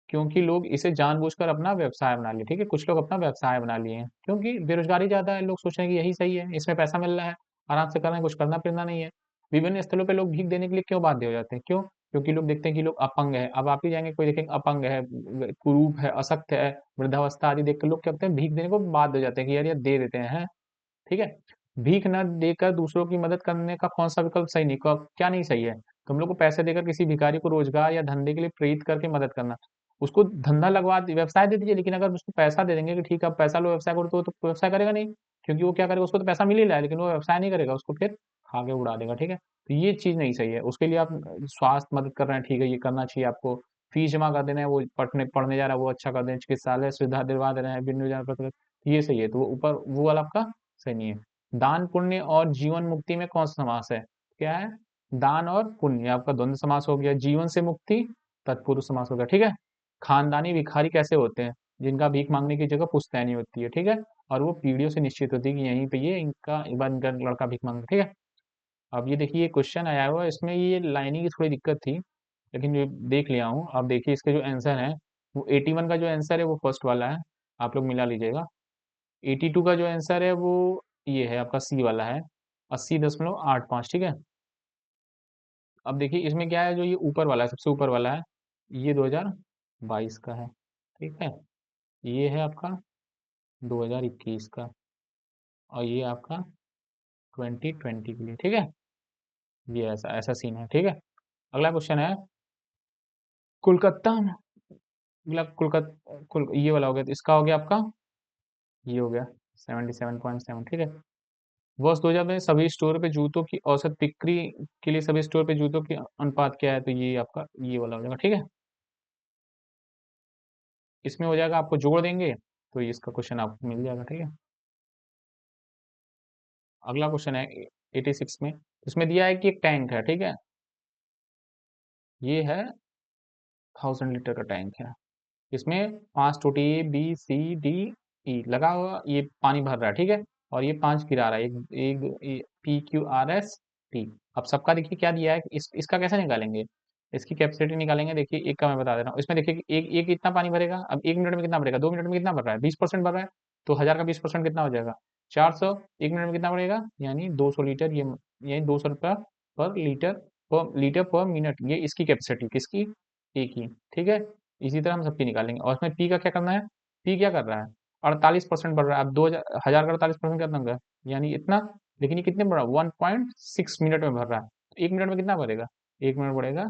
क्योंकि लोग इसे जानबूझकर अपना व्यवसाय बना लिए, ठीक है। कुछ लोग अपना व्यवसाय बना लिए हैं क्योंकि बेरोजगारी ज्यादा है, लोग सोच रहे हैं कि यही सही है, इसमें पैसा मिल रहा है, आराम से कर रहे हैं, कुछ करना फिरना नहीं है। विभिन्न स्थलों पे लोग भीख देने के लिए क्यों बाध्य हो जाते हैं? क्यों? क्योंकि लोग देखते हैं कि लोग अपंग है। अब आप ही जाएंगे, कोई देखेंगे अपंग है, कुरूप है, अशक्त है, वृद्धावस्था आदि देख कर लोग क्या करते हैं? भीख देने को बाध्य हो जाते हैं कि यार ये दे देते हैं, ठीक है। भीख न देकर दूसरों की मदद करने का कौन सा विकल्प सही नहीं, क्या नहीं सही है? तुम लोग को पैसे देकर किसी भिखारी को रोजगार या धंधे के लिए प्रेरित करके मदद करना, उसको धंधा लगवा व्यवसाय दे दीजिए, लेकिन अगर उसको पैसा दे देंगे कि ठीक है आप पैसा लो व्यवसाय करो, तो व्यवसाय करेगा नहीं, क्योंकि वो क्या करेगा, उसको तो पैसा मिल ही रहा है, लेकिन वो व्यवसाय नहीं करेगा, उसको फिर खा के उड़ा देगा, ठीक है। तो ये चीज नहीं सही है। उसके लिए आप स्वास्थ्य मदद कर रहे हैं, ठीक है, ये करना चाहिए आपको। फीस जमा कर देना है, वो पढ़ने पढ़ने जा रहा है वो अच्छा कर दें, चिकित्सालय सुविधा दिलवा दे रहे हैं, बिन योजना पर, ये सही है। तो वो ऊपर वो वाला आपका सही नहीं है। दान पुण्य और जीवन मुक्ति में कौन सा समास है? क्या है? दान और पुण्य, आपका द्वंद्व समास हो गया। जीवन से मुक्ति तत्पुरुष समास हो गया, ठीक है। खानदानी भिखारी कैसे होते हैं? जिनका भीख मांगने की जगह पुश्तैनी होती है, ठीक है, और वो पीढ़ियों से निश्चित होती है कि यहीं पे ये इनका एक बार इनका लड़का भीख मांगा, ठीक है। अब ये देखिए, ये क्वेश्चन आया हुआ है, इसमें ये लाइनिंग की थोड़ी दिक्कत थी, लेकिन ये देख लिया हूँ। अब देखिए इसके जो आंसर है, वो 81 का जो आंसर है वो फर्स्ट वाला है, आप लोग मिला लीजिएगा। 82 का जो आंसर है वो ये है आपका सी वाला है, 80.85, ठीक है। अब देखिए इसमें क्या है, जो ये ऊपर वाला है, सबसे ऊपर वाला है, ये 2022 का है, ठीक है। ये है आपका 2021 का, और ये आपका 2020 के लिए, ठीक है। ये ऐसा ऐसा सीन है, ठीक है। अगला क्वेश्चन है, कोलकाता में, मतलब ये वाला हो गया, तो इसका हो गया आपका, ये हो गया 77.7, ठीक है। वर्ष 2000 में सभी स्टोर पे जूतों की औसत बिक्री के लिए सभी स्टोर पे जूतों की अनुपात क्या है, तो ये आपका ये वाला हो जाएगा, ठीक है। इसमें हो जाएगा, आपको जोड़ देंगे तो इसका क्वेश्चन आपको मिल जाएगा, ठीक है। अगला क्वेश्चन है 86 में, इसमें दिया है कि एक टैंक है, ठीक है। ये है 1000 लीटर का टैंक है, इसमें 5 टोटी A B C D E लगा हुआ, ये पानी भर रहा है, ठीक है। और ये 5 गिरा रहा है, एक एक P Q R S T. अब सबका देखिए क्या दिया है, इसका कैसे निकालेंगे, इसकी कैपेसिटी निकालेंगे। देखिए एक का मैं बता दे रहा हूँ, इसमें देखिए कि एक एक कितना पानी भरेगा, अब 1 मिनट में कितना भरेगा, 2 मिनट में कितना भर रहा है, 20% भर रहा है। तो 1000 का 20% कितना हो जाएगा, 400। 1 मिनट में कितना बढ़ेगा, यानी 200 लीटर, ये यानी 200 रुपया पर लीटर, पर मिनट, ये इसकी कैपेसिटी किसकी, ए की, ठीक है। इसी तरह हम सबकी निकालेंगे, और इसमें पी का क्या करना है, पी क्या कर रहा है, 48% बढ़ रहा है। अब 2000 का 48% कितना होगा, यानी इतना। लेकिन ये कितने बढ़ रहा है, 1.6 मिनट में भर रहा है, तो 1 मिनट में कितना बढ़ेगा, 1 मिनट बढ़ेगा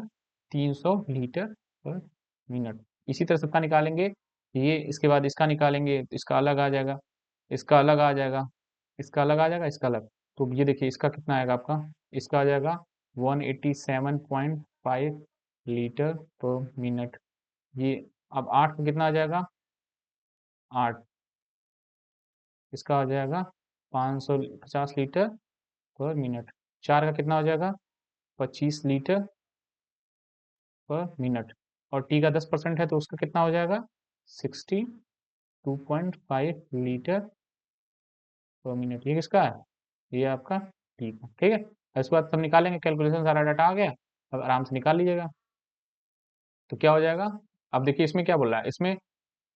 300 लीटर पर मिनट। इसी तरह सबका निकालेंगे, ये इसके बाद इसका निकालेंगे तो इसका अलग आ जाएगा, इसका अलग आ जाएगा, इसका अलग आ जाएगा, इसका अलग। तो ये देखिए इसका कितना आएगा आपका, इसका आ जाएगा 187.5 लीटर पर मिनट। ये अब 8 का कितना आ जाएगा, 8, इसका आ जाएगा 550 लीटर पर मिनट। 4 का कितना हो जाएगा, 25 लीटर पर मिनट। और टी का 10% है तो उसका कितना हो जाएगा, 62.5 लीटर पर मिनट। ये किसका है, ये आपका टी का, ठीक है। इसके बाद सब निकालेंगे, कैलकुलेशन सारा डाटा आ गया, अब आराम से निकाल लीजिएगा। तो क्या हो जाएगा, अब देखिए इसमें क्या बोल रहा है, इसमें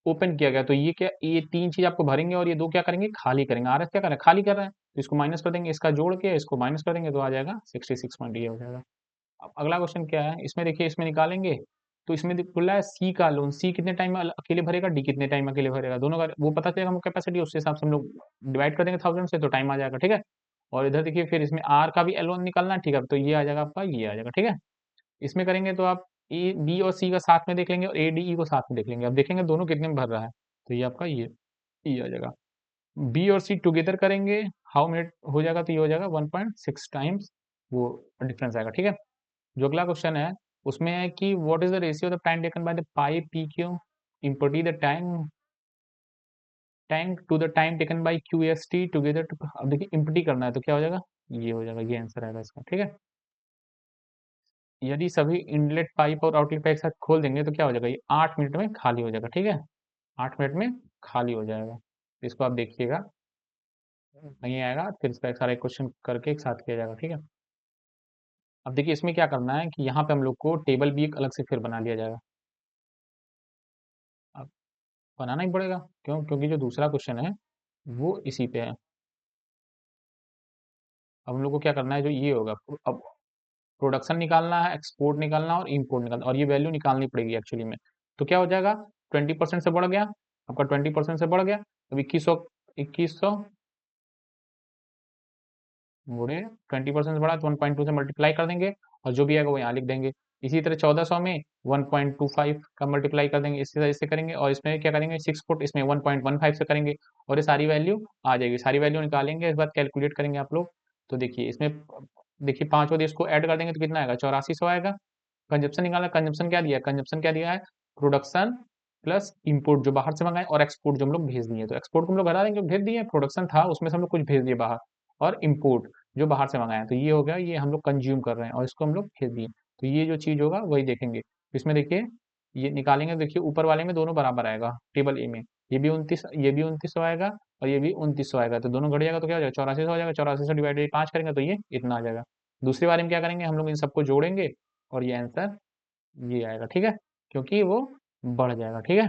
ओपन किया गया, तो ये क्या, ये 3 चीज आपको भरेंगे और ये 2 क्या करेंगे, खाली करेंगे। आरएस क्या कर रहा है, खाली कर रहा है, तो इसको माइनस कर देंगे, इसका जोड़ के इसको माइनस कर देंगे तो आ जाएगा 66 पॉइंट, ये हो जाएगा। अब अगला क्वेश्चन क्या है, इसमें देखिए इसमें निकालेंगे, तो इसमें बोला है सी का लोन, सी कितने टाइम में अकेले भरेगा, डी कितने टाइम में अकेले भरेगा, दोनों का वो पता चलेगा, हमको कैपेसिटी, उस हिसाब से हम लोग डिवाइड कर देंगे 1000 से, तो टाइम आ जाएगा, ठीक है। और इधर देखिए फिर इसमें आर का भी लोन निकालना है, ठीक है, तो ये आ जाएगा आपका, ये आ जाएगा, ठीक है। इसमें करेंगे तो आप ए बी और सी का साथ में देख लेंगे, और ए डी ई को साथ में देख लेंगे, अब देखेंगे दोनों कितने में भर रहा है, तो ये आपका ये आ जाएगा। बी और सी टुगेदर करेंगे, हाउ मिनट हो जाएगा, तो ये हो जाएगा 1.6 टाइम्स वो डिफरेंस आएगा, ठीक है। जो अगला क्वेश्चन है उसमें है कि what is the ratio of the time taken by the pipe P Q इम्पोर्टी the time to the time taken by Q S T together to. अब देखिए इम्पोर्टी करना है तो क्या हो जाएगा, ये हो जाएगा, ये आंसर आएगा इसका, ठीक है। यदि सभी इनलेट पाइप और आउटलेट पाइप एक साथ खोल देंगे तो क्या हो जाएगा, ये 8 मिनट में खाली हो जाएगा, ठीक है। 8 मिनट में खाली हो जाएगा, इसको आप देखिएगा, नहीं आएगा फिर इसका एक सारा क्वेश्चन करके एक साथ किया जाएगा, ठीक है। अब देखिए इसमें क्या करना है कि यहाँ पे हम लोग को टेबल भी एक अलग से फिर बना लिया जाएगा। अब बनाना ही पड़ेगा, क्यों, क्योंकि जो दूसरा क्वेश्चन है वो इसी पे है। अब हम लोग को क्या करना है, जो ये होगा, अब प्रोडक्शन निकालना है, एक्सपोर्ट निकालना और इम्पोर्ट निकालना, और ये वैल्यू निकालनी पड़ेगी एक्चुअली में। तो क्या हो जाएगा, 20% से बढ़ गया, आपका 20% से बढ़ गया, अब 2100 गुणे 20% से बढ़ा तो 1.2 से मल्टीप्लाई कर देंगे, और जो भी आएगा वो यहाँ लिख देंगे। इसी तरह 1400 में 1.25 का मल्टीप्लाई कर देंगे, इसी तरह इससे करेंगे, और इसमें क्या करेंगे 6 फुट, इसमें 1.15 से करेंगे, और ये सारी वैल्यू आ जाएगी, सारी वैल्यू निकालेंगे, इस बार कैलकुलेट करेंगे आप लोग। तो देखिए इसमें, देखिए 5 और इसको ऐड कर देंगे तो कितना आएगा, 8400 आएगा। कंजप्शन निकालना, कंजप्शन क्या दिया है, कंजप्शन क्या दिया है, प्रोडक्शन प्लस इंपोर्ट जो बाहर से मंगाए, और एक्सपोर्ट जो हम लोग भेज दिए, तो एक्सपोर्ट को हम लोग हटा देंगे, भेज दिए, प्रोडक्शन था उसमें से हम लोग कुछ भेज दिए बाहर, और इंपोर्ट जो बाहर से मंगाए, तो ये हो गया, ये हम लोग कंज्यूम कर रहे हैं और इसको हम लोग भेज दिए, तो ये जो चीज़ होगा वही देखेंगे। इसमें देखिए ये निकालेंगे, देखिए ऊपर वाले में दोनों बराबर आएगा, टेबल ए में ये भी 29, ये भी 2900 आएगा, और ये भी 2900 आएगा, तो दोनों घट जाएगा, तो क्या हो जाएगा, 8400 हो जाएगा, 8400 डिवाइडेड 5 करेंगे तो ये इतना आ जाएगा। दूसरी बार में क्या करेंगे, हम लोग इन सबको जोड़ेंगे और ये आंसर ये आएगा, ठीक है। क्योंकि वो बढ़ जाएगा, ठीक है।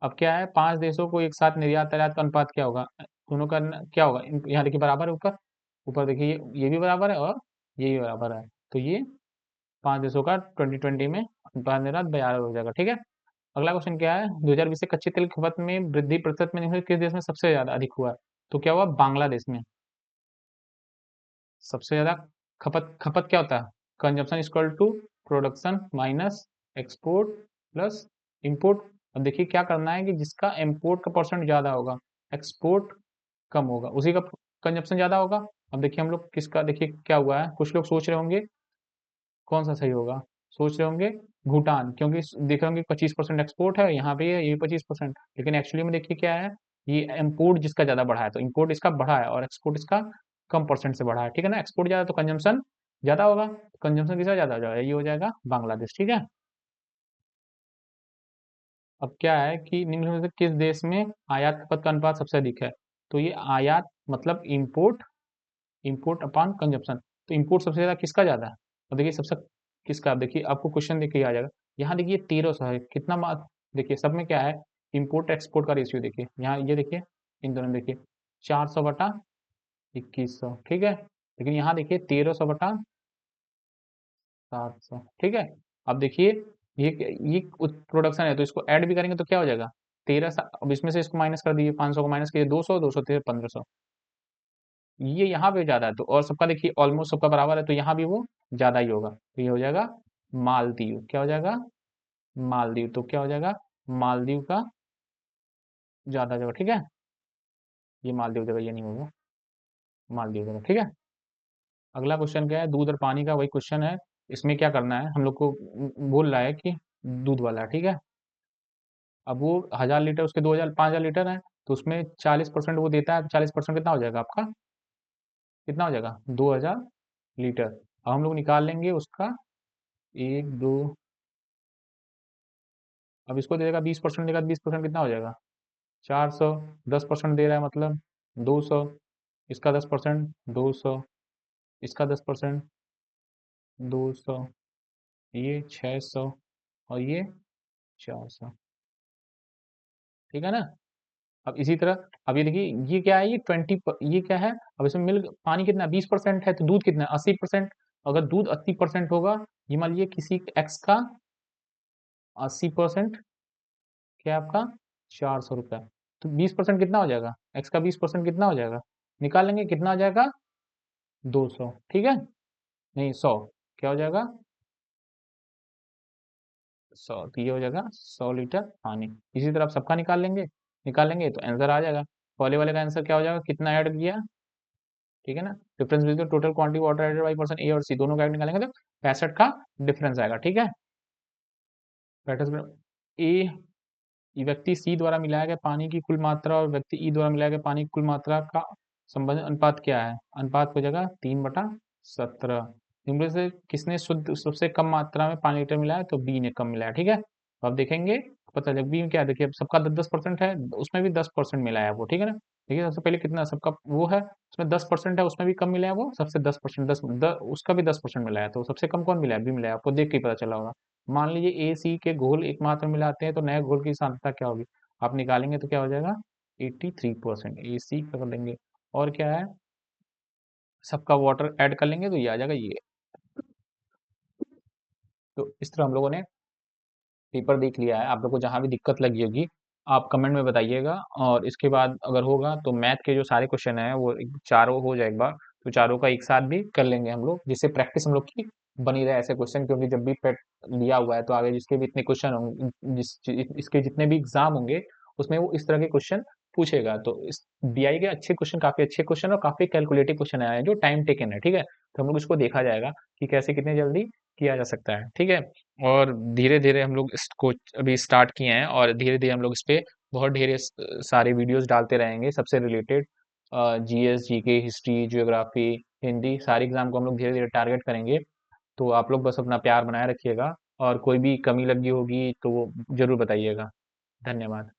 अब क्या है, 5 देशों को एक साथ निर्यात निर्यात का अनुपात क्या होगा, दोनों का क्या होगा, यहाँ देखिए बराबर है, ऊपर ऊपर देखिए ये भी बराबर है और ये भी बराबर है, तो ये 5 देशों का 2020 में अनुपात निर्यात बराबर हो जाएगा, ठीक है। अगला क्वेश्चन क्या है, 2020 से कच्चे तेल की खपत में वृद्धि प्रतिशत में निम्नलिखित किस देश में सबसे ज्यादा अधिक हुआ है? तो क्या हुआ, बांग्लादेश में सबसे ज्यादा। खपत खपत क्या होता है, consumption equal to production minus export plus import. अब देखिए क्या करना है कि जिसका इंपोर्ट का परसेंट ज्यादा होगा, एक्सपोर्ट कम होगा, उसी का कंजप्शन ज्यादा होगा। अब देखिए हम लोग किसका, देखिए क्या हुआ है, कुछ लोग सोच रहे होंगे कौन सा सही होगा, सोच रहे होंगे भूटान, क्योंकि देख रहे होंगे 25% एक्सपोर्ट है, यहाँ पे है ये 25%, लेकिन एक्चुअली में देखिए क्या है, ये इम्पोर्ट जिसका ज्यादा बढ़ा है, तो इम्पोर्ट इसका बढ़ा है और एक्सपोर्ट इसका कम परसेंट से बढ़ा है, ठीक है ना। एक्सपोर्ट ज्यादा तो कंजम्पशन ज्यादा होगा, कंजम्पशन किसका ज्यादा हो जाएगा, ये हो जाएगा बांग्लादेश, ठीक है। अब क्या है कि निम्न में से किस देश में आयात खपत का अनुपात सबसे अधिक है? तो ये आयात मतलब इम्पोर्ट, इम्पोर्ट अपॉन कंजप्शन, तो इम्पोर्ट सबसे ज्यादा किसका ज्यादा है, तो देखिए सबसे किसका, अब देखिए आपको क्वेश्चन देख के ही आ जाएगा। यहाँ देखिए 1300 है, कितना मात, देखिए सब में क्या है, इम्पोर्ट एक्सपोर्ट का रेशियो देखिए, यहाँ ये देखिए, इन दोनों में देखिए 400 बटा 2100, ठीक है, लेकिन यहाँ देखिए 1300 बटा 700, ठीक है। अब देखिए ये ये प्रोडक्शन है, तो इसको ऐड भी करेंगे तो क्या हो जाएगा, 13, अब इसमें से इसको माइनस कर दीजिए, 500 को माइनस कीजिए, 200, 200 1500, ये यहाँ पे ज्यादा है, तो और सबका देखिए ऑलमोस्ट सबका बराबर है, तो यहाँ भी वो ज्यादा ही होगा, तो ये हो जाएगा मालदीव, क्या हो जाएगा, मालदीव, तो क्या हो जाएगा, मालदीव का ज्यादा जगह, ठीक है, ये मालदीव जगह, ये नहीं होगा, मालदीव जगह, ठीक है। अगला क्वेश्चन क्या है, दूध और पानी का वही क्वेश्चन है, इसमें क्या करना है हम लोग को, बोल रहा है कि दूध वाला, ठीक है। अब वो 1000 लीटर, उसके 2000 5000 लीटर है, तो उसमें 40% वो देता है, 40% कितना हो जाएगा आपका, कितना हो जाएगा, 2000 लीटर। अब हम लोग निकाल लेंगे उसका, एक दो, अब इसको दे देगा 20% देगा, 20% कितना हो जाएगा, 400, 10% दे रहा है मतलब 200, इसका 10% 200, इसका 10% 200, ये 600 और ये 400, ठीक है ना। अब इसी तरह, अब ये देखिए ये क्या है, ये ये क्या है, अब इसमें मिल्क पानी कितना 20% है, तो दूध कितना 80%, अगर दूध 80% होगा, ये मान लीजिए किसी एक्स का 80%, क्या है आपका 400 रुपया, तो 20% कितना हो जाएगा, एक्स का 20% कितना हो जाएगा, निकाल लेंगे कितना हो जाएगा, 200, ठीक है, नहीं 100, क्या हो जाएगा 100, तो ये हो जाएगा 100 लीटर पानी। इसी तरह आप सबका निकाल लेंगे तो आंसर आ जाएगा, पहले वाले का आंसर क्या हो जाएगा, कितना ऐड किया, ठीक है ना, difference between total quantity water added by person A और सी, दोनों का ऐड निकालेंगे तो 65 का डिफरेंस आएगा, ठीक है। 65 ए, व्यक्ति सी द्वारा मिलाया गया पानी की कुल मात्रा और व्यक्ति ई द्वारा मिलाया गया पानी की कुल मात्रा का संबंधित अनुपात क्या है, अनुपात हो जाएगा 3/17। इनमें से किसने शुद्ध सबसे कम मात्रा में पानी लीटर मिलाया, तो बी ने कम मिलाया, ठीक है। तो अब देखेंगे पता लग बी में क्या है, देखिए अब सबका 10% है, उसमें भी 10% मिलाया है वो, ठीक है ना। देखिए सबसे पहले कितना सबका वो है, उसमें 10% है, उसमें भी कम मिला है वो, सबसे 10%, उसका भी 10% मिला है, तो सबसे कम कौन मिला है, बी मिला है, आपको देख के ही पता चला होगा। मान लीजिए ए सी के घोल एक मात्रा में मिलाते हैं, तो नए घोल की सांद्रता क्या होगी, आप निकालेंगे तो क्या हो जाएगा 83%, ए सी कर लेंगे, और क्या है, सबका वाटर ऐड कर लेंगे तो ये आ जाएगा ये। तो इस तरह हम लोगों ने पेपर देख लिया है, आप लोग को जहाँ भी दिक्कत लगी होगी आप कमेंट में बताइएगा, और इसके बाद अगर होगा तो मैथ के जो सारे क्वेश्चन हैं वो चारों हो जाए एक बार, तो चारों का एक साथ भी कर लेंगे हम लोग, जिससे प्रैक्टिस हम लोग की बनी रहे ऐसे क्वेश्चन, क्योंकि जब भी पेट लिया हुआ है तो आगे जिसके भी इतने क्वेश्चन होंगे, इसके जितने भी एग्जाम होंगे उसमें वो इस तरह के क्वेश्चन पूछेगा, तो इस बीआई के अच्छे क्वेश्चन, काफी अच्छे क्वेश्चन और काफी कैलकुलेटिव क्वेश्चन आए हैं जो टाइम टेकन है, ठीक है, तो हम लोग इसको देखा जाएगा कि कैसे कितने जल्दी किया जा सकता है, ठीक है। और धीरे-धीरे हम लोग इसको अभी स्टार्ट किए हैं, और धीरे-धीरे हम लोग इस पे बहुत ढेर सारे वीडियोस डालते रहेंगे सबसे related, GS, GK, history, geography, Hindi, सारे एग्जाम को हम लोग धीरे-धीरे टारगेट करेंगे। तो आप लोग बस अपना प्यार बनाए रखिएगा, और कोई भी कमी लगी होगी तो वो जरूर बताइएगा। धन्यवाद।